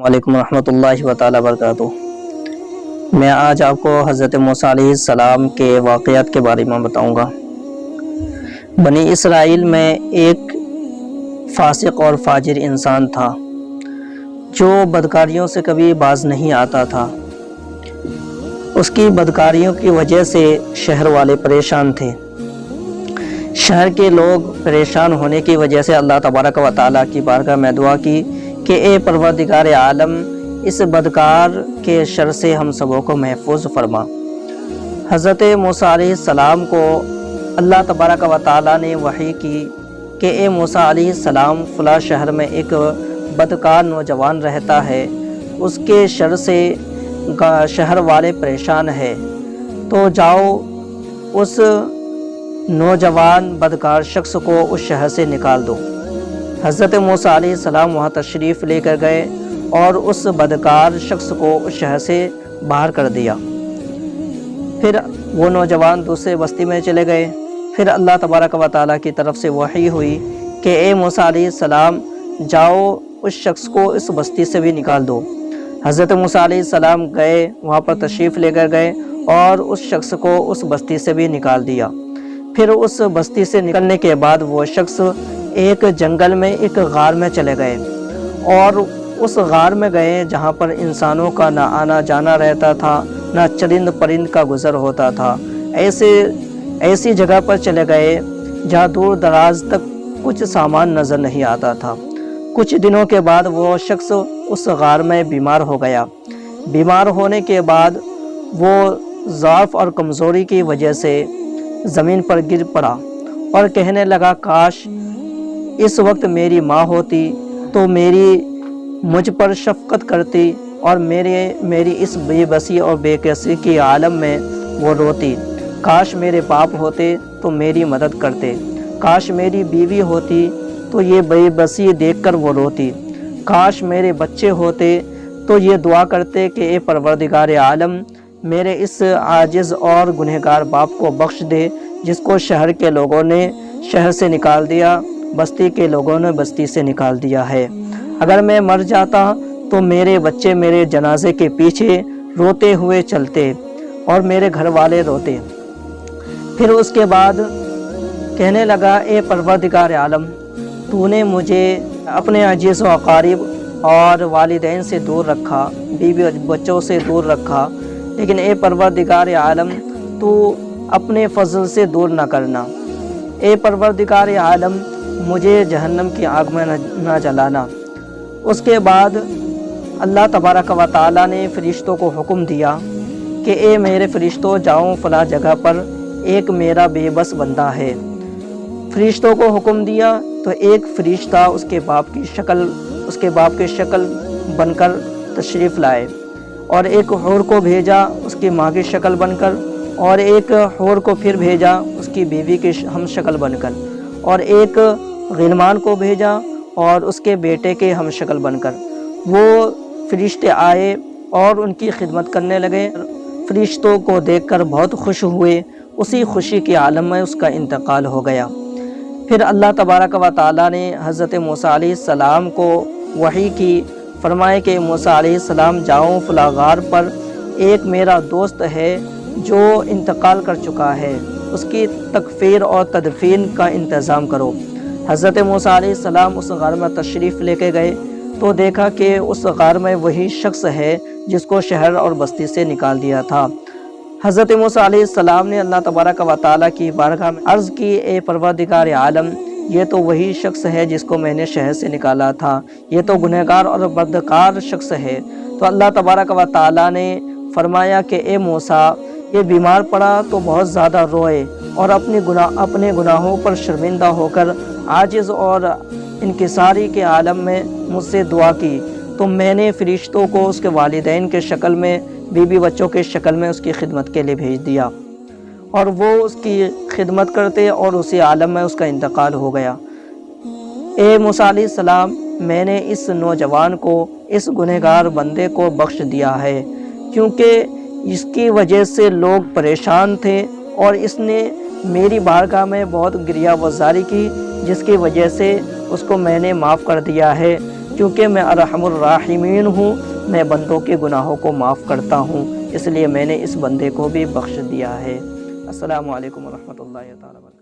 وعلیکم ورحمۃ اللہ تعالیٰ وبرکاتہ۔ میں آج آپ کو حضرت موسیٰ علیہ السلام کے واقعات کے بارے میں بتاؤں گا۔ بنی اسرائیل میں ایک فاسق اور فاجر انسان تھا جو بدکاریوں سے کبھی باز نہیں آتا تھا۔ اس کی بدکاریوں کی وجہ سے شہر والے پریشان تھے۔ شہر کے لوگ پریشان ہونے کی وجہ سے اللہ تبارک و تعالیٰ کی بارگاہ میں دعا کی کہ اے پروردگار عالم، اس بدکار کے شر سے ہم سبوں کو محفوظ فرما۔ حضرت موسیٰ علیہ السلام کو اللہ تبارک و تعالیٰ نے وحی کی کہ اے موسیٰ علیہ السلام، فلاں شہر میں ایک بدکار نوجوان رہتا ہے، اس کے شر سے شہر والے پریشان ہیں، تو جاؤ اس نوجوان بدکار شخص کو اس شہر سے نکال دو۔ حضرت موسیٰ علیہ السلام وہاں تشریف لے کر گئے اور اس بدکار شخص کو اس شہر سے باہر کر دیا۔ پھر وہ نوجوان دوسرے بستی میں چلے گئے۔ پھر اللہ تبارک و تعالیٰ کی طرف سے وحی ہوئی کہ اے موسیٰ علیہ السلام، جاؤ اس شخص کو اس بستی سے بھی نکال دو۔ حضرت موسیٰ علیہ السلام گئے، وہاں پر تشریف لے کر گئے اور اس شخص کو اس بستی سے بھی نکال دیا۔ پھر اس بستی سے نکلنے کے بعد وہ شخص ایک جنگل میں ایک غار میں چلے گئے اور اس غار میں گئے جہاں پر انسانوں کا نہ آنا جانا رہتا تھا، نہ چرند پرند کا گزر ہوتا تھا۔ ایسی جگہ پر چلے گئے جہاں دور دراز تک کچھ سامان نظر نہیں آتا تھا۔ کچھ دنوں کے بعد وہ شخص اس غار میں بیمار ہو گیا۔ بیمار ہونے کے بعد وہ ضعف اور کمزوری کی وجہ سے زمین پر گر پڑا اور کہنے لگا، کاش اس وقت میری ماں ہوتی تو مجھ پر شفقت کرتی اور میری اس بے بسی اور بے کسی کے عالم میں وہ روتی۔ کاش میرے باپ ہوتے تو میری مدد کرتے، کاش میری بیوی ہوتی تو یہ بے بسی دیکھ کر وہ روتی، کاش میرے بچے ہوتے تو یہ دعا کرتے کہ اے پروردگار عالم، میرے اس عاجز اور گنہگار باپ کو بخش دے جس کو شہر کے لوگوں نے شہر سے نکال دیا، بستی کے لوگوں نے بستی سے نکال دیا ہے۔ اگر میں مر جاتا تو میرے بچے میرے جنازے کے پیچھے روتے ہوئے چلتے اور میرے گھر والے روتے۔ پھر اس کے بعد کہنے لگا، اے پروردگار عالم، تو نے مجھے اپنے عزیز و اقارب اور والدین سے دور رکھا، بیوی اور بچوں سے دور رکھا، لیکن اے پروردگار عالم، تو اپنے فضل سے دور نہ کرنا۔ اے پروردگار عالم، مجھے جہنم کی آگ میں نہ جلانا۔ اس کے بعد اللہ تبارک و تعالیٰ نے فرشتوں کو حکم دیا کہ اے میرے فرشتوں، جاؤ فلاں جگہ پر ایک میرا بے بس بندہ ہے۔ فرشتوں کو حکم دیا تو ایک فرشتہ اس کے باپ کی شکل بن کر تشریف لائے، اور ایک حور کو بھیجا اس کی ماں کی شکل بن کر، اور ایک حور کو پھر بھیجا اس کی بیوی کی ہم شکل بن کر، اور ایک غلمان کو بھیجا اور اس کے بیٹے کے ہم شکل بن کر۔ وہ فرشتے آئے اور ان کی خدمت کرنے لگے۔ فرشتوں کو دیکھ کر بہت خوش ہوئے۔ اسی خوشی کے عالم میں اس کا انتقال ہو گیا۔ پھر اللہ تبارک و تعالیٰ نے حضرت موسیٰ علیہ السلام کو وحی کی، فرمائے کہ موسیٰ علیہ السلام، جاؤ فلاں غار پر ایک میرا دوست ہے جو انتقال کر چکا ہے، اس کی تکفیر اور تدفین کا انتظام کرو۔ حضرت موسیٰ علیہ السلام اس غار میں تشریف لے کے گئے تو دیکھا کہ اس غار میں وہی شخص ہے جس کو شہر اور بستی سے نکال دیا تھا۔ حضرت موسیٰ علیہ السلام نے اللہ تبارک و تعالیٰ کی بارگاہ میں عرض کی، اے پروردگار عالم، یہ تو وہی شخص ہے جس کو میں نے شہر سے نکالا تھا، یہ تو گنہگار اور بدکار شخص ہے۔ تو اللہ تبارک و تعالیٰ نے فرمایا کہ اے موسیٰ، یہ بیمار پڑا تو بہت زیادہ روئے اور اپنے گناہوں پر شرمندہ ہو کر عاجز اور انکساری کے عالم میں مجھ سے دعا کی، تو میں نے فرشتوں کو اس کے والدین کے شکل میں، بیوی بچوں کے شکل میں اس کی خدمت کے لیے بھیج دیا، اور وہ اس کی خدمت کرتے اور اسی عالم میں اس کا انتقال ہو گیا۔ اے موسیٰ علیہ السلام، میں نے اس نوجوان کو، اس گنہگار بندے کو بخش دیا ہے، کیونکہ اس کی وجہ سے لوگ پریشان تھے اور اس نے میری بارگاہ میں بہت گریہ وزاری کی، جس کی وجہ سے اس کو میں نے معاف کر دیا ہے۔ کیونکہ میں ارحم الراحمین ہوں، میں بندوں کے گناہوں کو معاف کرتا ہوں، اس لیے میں نے اس بندے کو بھی بخش دیا ہے۔ السلام علیکم ورحمۃ اللہ تعالیٰ وبرکاتہ۔